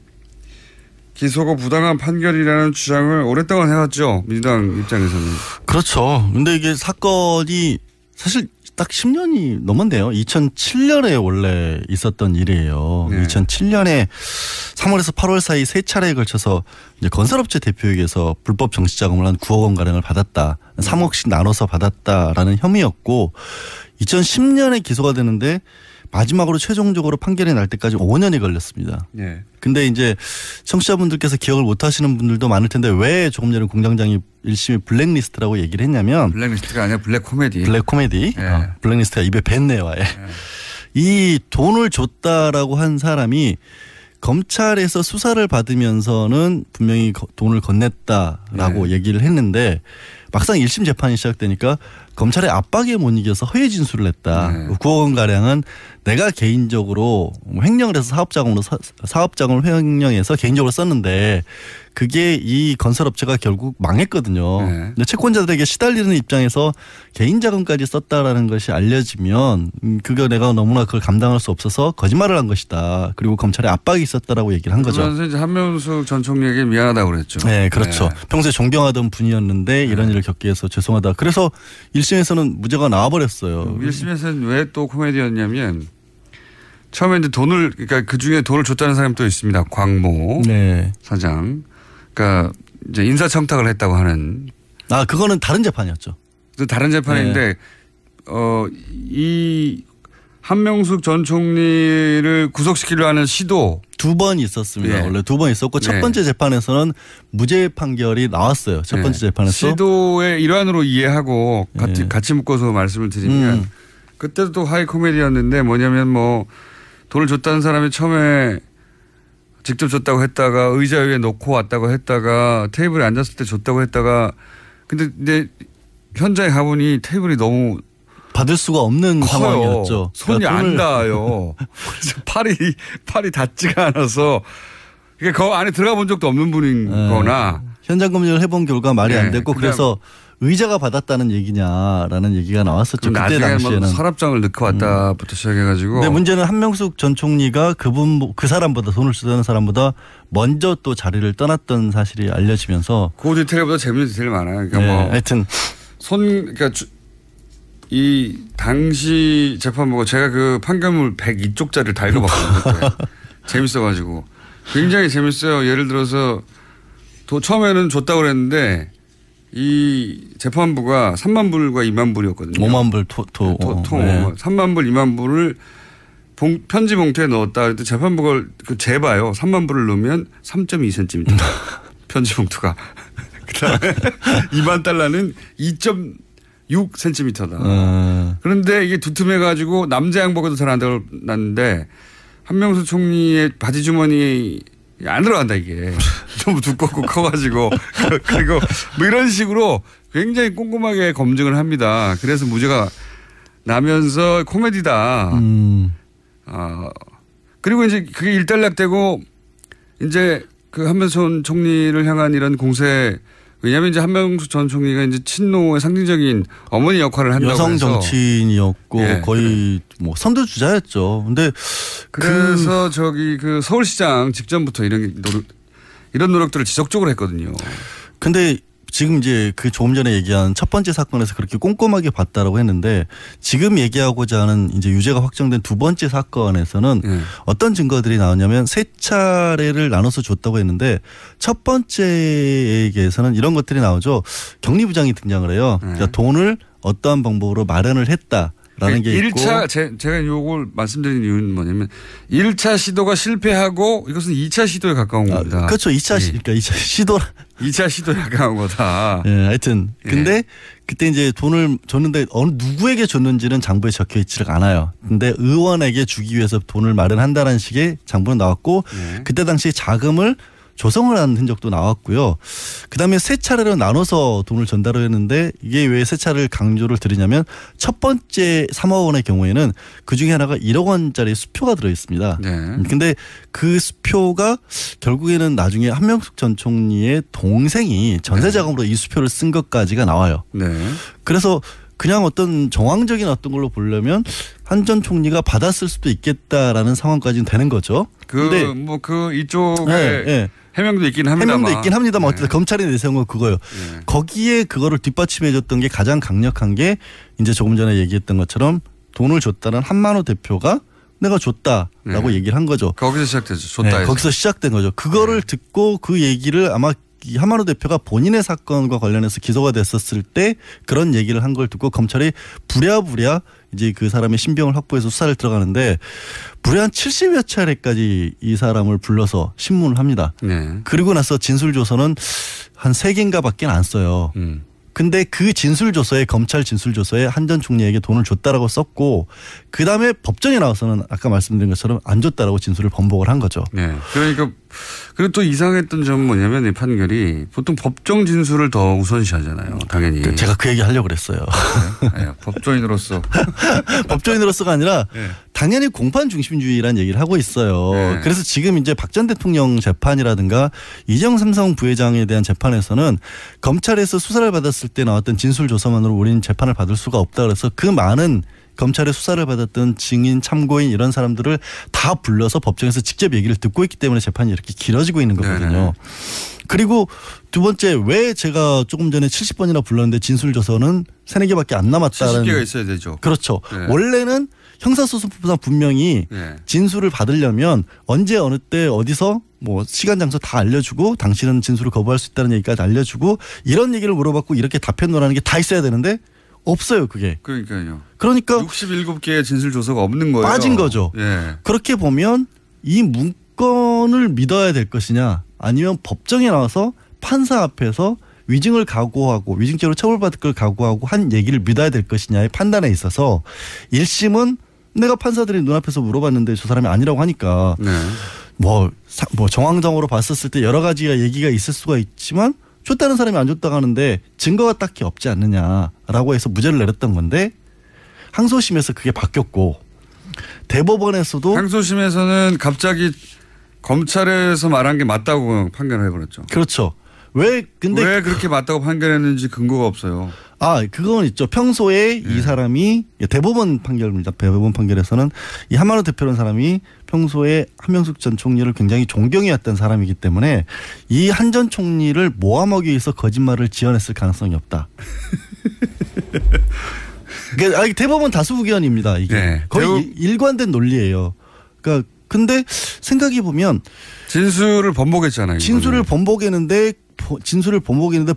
기소고 부당한 판결이라는 주장을 오랫동안 해왔죠. 민주당 입장에서는. 그렇죠. 근데 이게 사건이 사실 딱 10년이 넘었네요. 2007년에 원래 있었던 일이에요. 네. 2007년에 3월에서 8월 사이 3차례에 걸쳐서 이제 건설업체 대표에게서 불법 정치자금을 한 9억 원 가량을 받았다. 3억씩 나눠서 받았다라는 혐의였고 2010년에 기소가 되는데 마지막으로 최종적으로 판결이 날 때까지 5년이 걸렸습니다. 네. 근데 이제 청취자분들께서 기억을 못 하시는 분들도 많을 텐데 왜 조금 전에 공장장이 1심이 블랙리스트라고 얘기를 했냐면 블랙리스트가 아니라 블랙 코미디. 블랙 코미디. 네. 블랙리스트가 입에 뱉네요. 아예. 네. 이 돈을 줬다라고 한 사람이 검찰에서 수사를 받으면서는 분명히 돈을 건넸다라고 얘기를 했는데 막상 1심 재판이 시작되니까 검찰의 압박에 못 이겨서 허위 진술을 했다. 9억 원가량은 내가 개인적으로 횡령을 해서 사업자금을 횡령해서 개인적으로 썼는데 그게 이 건설업체가 결국 망했거든요. 근데 채권자들에게 시달리는 입장에서 개인 자금까지 썼다라는 것이 알려지면 그거 내가 너무나 그걸 감당할 수 없어서 거짓말을 한 것이다. 그리고 검찰에 압박이 있었다라고 얘기를 한 거죠. 그러면서 이제 한명숙 전 총리에게 미안하다고 그랬죠. 네, 그렇죠. 네. 평소에 존경하던 분이었는데 이런 일을 겪게 해서 죄송하다. 그래서 1심에서는 무죄가 나와버렸어요. 1심에서는 왜 또 코미디였냐면 처음에 이제 그러니까 그 중에 돈을 줬다는 사람이 또 있습니다. 광모 사장. 그러니까 이제 인사청탁을 했다고 하는. 그거는 다른 재판이었죠. 다른 재판인데 이 한명숙 전 총리를 구속시키려 하는 시도 2번 있었습니다. 원래 2번 있었고 첫 번째 재판에서는 무죄 판결이 나왔어요. 첫 번째 재판에서. 시도의 일환으로 이해하고 같이 묶어서 말씀을 드리면 그때도 또 하이 코미디였는데 뭐냐면 뭐 돈을 줬다는 사람이 처음에 직접 줬다고 했다가 의자 위에 놓고 왔다고 했다가 테이블에 앉았을 때 줬다고 했다가 근데 이제 현장에 가보니 테이블이 너무 받을 수가 없는 커요. 상황이었죠. 손이 그러니까 안 닿아요. 그래서 팔이 닿지가 않아서 그러니까 그 안에 들어가 본 적도 없는 분인 거나 현장 검증을 해본 결과 말이 안 됐고 그래서 의자가 받았다는 얘기냐라는 얘기가 나왔었죠. 그때 당시에는. 뭐 서랍장을 넣고 왔다부터 시작해가지고. 근데 문제는 한명숙 전 총리가 그 사람보다 돈을 주던 사람보다 먼저 또 자리를 떠났던 사실이 알려지면서. 그 디테일보다 재밌는 디테일이 많아요. 그러니까 뭐 하여튼 그러니까 이 당시 재판부가 제가 그 판결문 102쪽짜리를 다 읽어봤거든요. 재밌어가지고 굉장히 재밌어요. 예를 들어서 처음에는 줬다고 그랬는데 이 재판부가 3만 불과 2만 불이었거든요. 5만 불 3만 불, 2만 불을 편지 봉투에 넣었다. 그랬더니 재판부가 재봐요. 3만 불을 넣으면 3.2cm. 편지 봉투가. 그다음에 2만 달러는 2.6cm다. 그런데 이게 두툼해가지고 남자 양복에도 잘 안 들어갔는데 한명수 총리의 바지 주머니에 안 들어간다 이게. 너무 두껍고 커가지고. 그리고 뭐 이런 식으로 굉장히 꼼꼼하게 검증을 합니다. 그래서 무죄가 나면서 코미디다. 그리고 이제 그게 일단락되고 이제 그 한명수 총리를 향한 이런 공세, 왜냐하면 이제 한명수 전 총리가 이제 친노의 상징적인 어머니 역할을 한다고 여성 해서 정치인이었고 예, 거의 뭐 선두주자였죠. 근데 그래서 저기 그 서울시장 직전부터 이런 노력들을 지속적으로 했거든요. 근데 지금 이제 그 조금 전에 얘기한 첫 번째 사건에서 그렇게 꼼꼼하게 봤다라고 했는데 지금 얘기하고자 하는 이제 유죄가 확정된 두 번째 사건에서는 어떤 증거들이 나오냐면 세 차례를 나눠서 줬다고 했는데 첫 번째에게서는 이런 것들이 나오죠. 격리부장이 등장을 해요. 그러니까 돈을 어떠한 방법으로 마련을 했다. 라는 게 있고. 1차 제가 이걸 말씀드린 이유는 뭐냐면 1차 시도가 실패하고 이것은 2차 시도에 가까운 겁니다. 그렇죠. 2차 그러니까 2차 시도 2차 시도에 가까운 거다. 예, 하여튼 근데 그때 이제 돈을 줬는데 어느 누구에게 줬는지는 장부에 적혀 있지를 않아요. 근데 의원에게 주기 위해서 돈을 마련한다는 식의 장부는 나왔고 그때 당시 자금을 조성을 한 흔적도 나왔고요. 그다음에 세 차례로 나눠서 돈을 전달을 했는데 이게 왜 세 차례를 강조를 드리냐면 첫 번째 3억 원의 경우에는 그중에 하나가 1억 원짜리 수표가 들어있습니다. 근데 그 수표가 결국에는 나중에 한명숙 전 총리의 동생이 전세자금으로 이 수표를 쓴 것까지가 나와요. 그래서 그냥 어떤 정황적인 어떤 걸로 보려면 한 전 총리가 받았을 수도 있겠다라는 상황까지는 되는 거죠. 근데 뭐 이쪽에 해명도 있긴 합니다만. 해명도 있긴 합니다만 어쨌든 검찰이 내세운 건 그거예요. 거기에 그거를 뒷받침해줬던 게 가장 강력한 게 이제 조금 전에 얘기했던 것처럼 돈을 줬다는 한만호 대표가 내가 줬다라고 얘기를 한 거죠. 거기서 시작됐죠. 줬다 해서. 거기서 시작된 거죠. 그거를 듣고 그 얘기를 아마 이 한만호 대표가 본인의 사건과 관련해서 기소가 됐었을 때 그런 얘기를 한 걸 듣고 검찰이 부랴부랴 이제 그 사람의 신병을 확보해서 수사를 들어가는데 무려 한 70여 차례까지 이 사람을 불러서 신문을 합니다. 그리고 나서 진술조서는 한 3개인가 밖에 안 써요. 근데 그 진술조서에 검찰 진술조서에 한 전 총리에게 돈을 줬다라고 썼고 그다음에 법정에 나와서는 아까 말씀드린 것처럼 안 줬다라고 진술을 번복을 한 거죠. 그러니까 그리고 또 이상했던 점은 뭐냐면 이 판결이 보통 법정 진술을 더 우선시하잖아요. 당연히. 제가 그 얘기 하려고 그랬어요. 법조인으로서. 법조인으로서가 아니라 당연히 공판 중심주의라는 얘기를 하고 있어요. 그래서 지금 이제 박 전 대통령 재판이라든가 이재용 삼성 부회장에 대한 재판에서는 검찰에서 수사를 받았을 때 나왔던 진술조서만으로 우리는 재판을 받을 수가 없다 그래서 그 많은 검찰의 수사를 받았던 증인, 참고인 이런 사람들을 다 불러서 법정에서 직접 얘기를 듣고 있기 때문에 재판이 이렇게 길어지고 있는 거거든요. 그리고 두 번째 왜 제가 조금 전에 70번이나 불렀는데 진술조서는 3-4개밖에 안 남았다는. 70개가 있어야 되죠. 그렇죠. 원래는 형사소송법상 분명히 진술을 받으려면 언제 어느 때 어디서 뭐 시간 장소 다 알려주고 당신은 진술을 거부할 수 있다는 얘기까지 알려주고 이런 얘기를 물어봤고 이렇게 답변을 하는 게 다 있어야 되는데 없어요 그게. 그러니까요. 그러니까 67개의 진술조서가 없는 거예요. 빠진 거죠. 그렇게 보면 이 문건을 믿어야 될 것이냐 아니면 법정에 나와서 판사 앞에서 위증을 각오하고 위증죄로 처벌받을 걸 각오하고 한 얘기를 믿어야 될 것이냐의 판단에 있어서 1심은 내가 판사들이 눈앞에서 물어봤는데 저 사람이 아니라고 하니까 뭐 정황적으로 봤었을 때 여러 가지가 얘기가 있을 수가 있지만 줬다는 사람이 안 줬다고 하는데 증거가 딱히 없지 않느냐라고 해서 무죄를 내렸던 건데 항소심에서 그게 바뀌었고 대법원에서도 항소심에서는 갑자기 검찰에서 말한 게 맞다고 판결을 해버렸죠. 그렇죠. 왜 그렇게 맞다고 판결했는지 근거가 없어요. 그건 있죠. 평소에 이 사람이 대법원 판결입니다. 대법원 판결에서는 이 한만호 대표라는 사람이 평소에 한명숙 전 총리를 굉장히 존경해왔던 사람이기 때문에 이 한 전 총리를 모함하기 위해서 거짓말을 지어냈을 가능성이 없다. 그러니까 대법원 다수 의견입니다. 이게 거의 일관된 논리예요. 그러니까 근데 생각해 보면 진술을 번복했잖아요. 진술을 번복했는데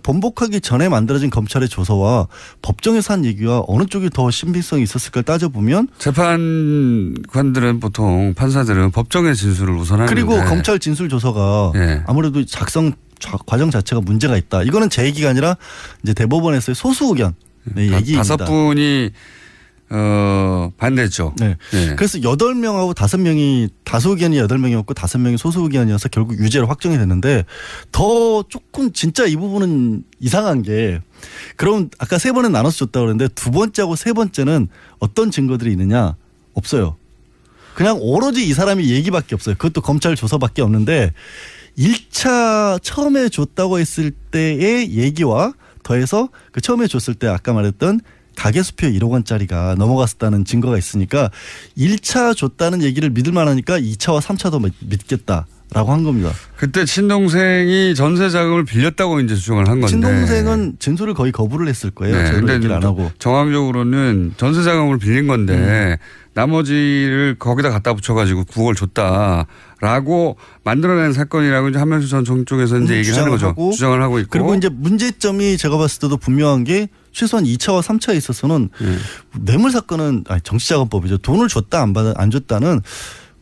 번복하기 전에 만들어진 검찰의 조서와 법정에서 한 얘기와 어느 쪽이 더 신빙성이 있었을까 따져보면 재판관들은 보통 판사들은 법정의 진술을 우선하는데 그리고 검찰 진술 조서가 아무래도 작성 과정 자체가 문제가 있다. 이거는 제 얘기가 아니라 이제 대법원에서의 소수 의견 얘기입니다. 5분이 반대죠. 네. 그래서 8명하고 5명이 다수 의견이 8명이었고 5명이 소수 의견이어서 결국 유죄로 확정이 됐는데 더 조금 진짜 이 부분은 이상한 게 그럼 아까 3번은 나눠서 줬다고 그랬는데 2번째하고 3번째는 어떤 증거들이 있느냐? 없어요. 그냥 오로지 이 사람이 얘기밖에 없어요. 그것도 검찰 조서밖에 없는데 1차 처음에 줬다고 했을 때의 얘기와 더해서 그 처음에 줬을 때 아까 말했던 가계수표 1억 원짜리가 넘어갔었다는 증거가 있으니까 1차 줬다는 얘기를 믿을 만하니까 2차와 3차도 믿겠다라고 한 겁니다. 그때 친동생이 전세 자금을 빌렸다고 이제 주장을 한 건데. 친동생은 진술을 거의 거부를 했을 거예요. 저희도 얘기를 안 하고. 정황적으로는 전세 자금을 빌린 건데 나머지를 거기다 갖다 붙여가지고 9억을 줬다라고 만들어낸 사건이라고 이제 한명숙 전 총리 쪽에서 이제 얘기를 하는 거죠. 주장을 하고 있고. 그리고 이제 문제점이 제가 봤을 때도 분명한 게 최소한 2차와 3차에 있어서는 뇌물 사건은 정치자금법이죠. 돈을 줬다 안 줬다는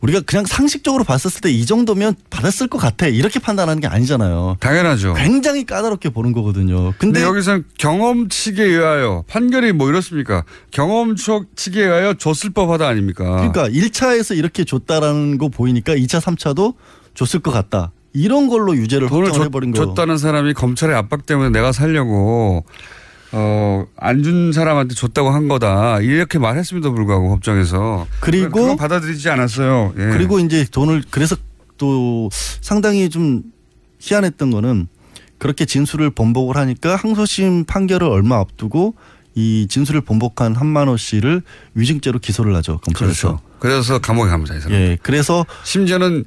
우리가 그냥 상식적으로 봤었을 때 이 정도면 받았을 것 같아 이렇게 판단하는 게 아니잖아요. 당연하죠. 굉장히 까다롭게 보는 거거든요. 근데 여기서는 경험칙에 의하여 판결이 뭐 이렇습니까? 경험칙에 의하여 줬을 법하다 아닙니까? 그러니까 1차에서 이렇게 줬다라는 거 보이니까 2차 3차도 줬을 것 같다. 이런 걸로 유죄를 확정해버린 거예요. 줬다는 사람이 검찰의 압박 때문에 내가 살려고 안 준 사람한테 줬다고 한 거다. 이렇게 말했음에도 불구하고 법정에서. 그리고 그건 받아들이지 않았어요. 예. 그리고 이제 돈을 그래서 또 상당히 좀 희한했던 거는 그렇게 진술을 번복을 하니까 항소심 판결을 얼마 앞두고 이 진술을 번복한 한만호 씨를 위증죄로 기소를 하죠. 검찰에서. 그렇죠. 그래서 감옥에 갑니다. 이 사람. 예. 그래서 심지어는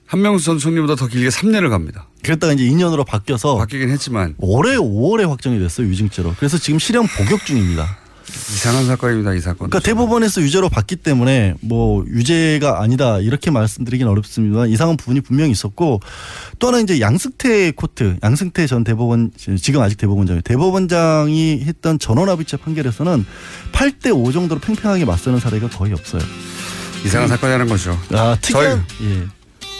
한명숙 전 총리보다 더 길게 3년을 갑니다. 그랬다가 이제 2년으로 바뀌긴 했지만 올해 5월에 확정이 됐어요. 위증죄로. 그래서 지금 실형 복역 중입니다. 이상한 사건입니다. 이 사건. 그러니까 대법원에서 유죄로 봤기 때문에 뭐 유죄가 아니다 이렇게 말씀드리긴 어렵습니다만 이상한 부분이 분명히 있었고 또 하나 이제 양승태 전 대법원 지금 아직 대법원장이에요. 대법원장이 했던 전원합의체 판결에서는 8대5 정도로 팽팽하게 맞서는 사례가 거의 없어요. 이상한 사건이라는 거죠. 특이한.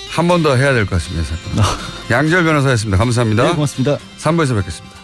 한 번 더 해야 될 것 같습니다. 양지열 변호사였습니다. 감사합니다. 네, 고맙습니다. 3부에서 뵙겠습니다.